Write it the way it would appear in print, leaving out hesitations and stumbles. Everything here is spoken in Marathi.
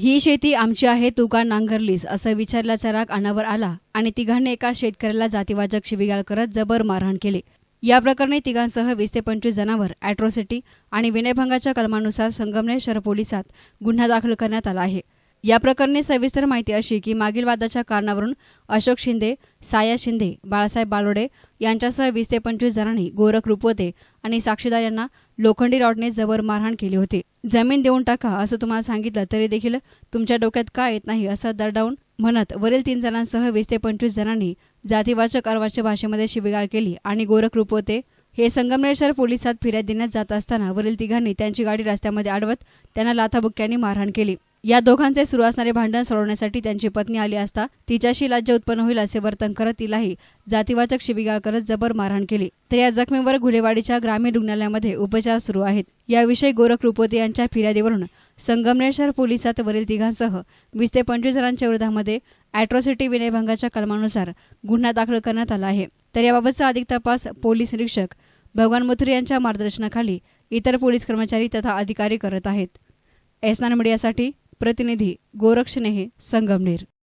ही शेती आमची आहे, तू का नांगरलीस, असं विचारल्याचा राग अनावर आला आणि तिघांनी एका शेतकऱ्याला जातीवाचक शिवीगाळ करत जबर मारहाण केली। या प्रकरणी तिघांसह 20 ते 25 जणांवर अॅट्रॉसिटी आणि विनयभंगाच्या कलमानुसार संगमनेर शहर पोलिसात गुन्हा दाखल करण्यात आला आहे। या प्रकरणी सविस्तर माहिती अशी की मागील वादाच्या कारणावरून अशोक शिंदे, साया शिंदे, बाळासाहेब बालोडे यांच्यासह 20 ते 25 जणांनी गोरख रुपवते आणि साक्षीदार यांना लोखंडी रॉडने जबर मारहाण केली होती। जमीन देऊन टाका असं तुम्हाला सांगितलं तरी देखील तुमच्या डोक्यात का येत नाही असं दरडावून म्हणत वरील 3 जणांसह 20 ते 25 जणांनी जातीवाचक अर्वाच्य भाषेमध्ये शिवीगाळ केली आणि गोरख रुपवते हे संगमनेर शहर पोलिसात फिर्याद देण्यात जात असताना वरील तिघांनी त्यांची गाडी रस्त्यामध्ये अडवत त्यांना लाथाबुक्क्यांनी मारहाण केली। या दोघांचे सुरू असणारे भांडण सोडवण्यासाठी त्यांची पत्नी आली असता तिच्याशी लज्जा उत्पन्न होईल असे वर्तन करत तिलाही जातीवाचक शिवीगाळ करत जबर मारहाण केली। तर या जखमींवर घुलेवाडीच्या ग्रामीण रुग्णालयामध्ये उपचार सुरू आहेत। याविषयी गोरख रुपवते यांच्या फिर्यादीवरून संगमनेर शहर पोलिसात वरील तिघांसह 20 ते 25 जणांच्या विरोधामध्ये अॅट्रॉसिटी विनयभंगाच्या कलमानुसार गुन्हा दाखल करण्यात आला आहे। तर याबाबतचा अधिक तपास पोलीस निरीक्षक भगवान मथुरे यांच्या मार्गदर्शनाखाली इतर पोलीस कर्मचारी तथा अधिकारी करत आहेत। एस9 मीडियासाठी प्रतिनिधी गोरक्ष नेहे, संगमनेर।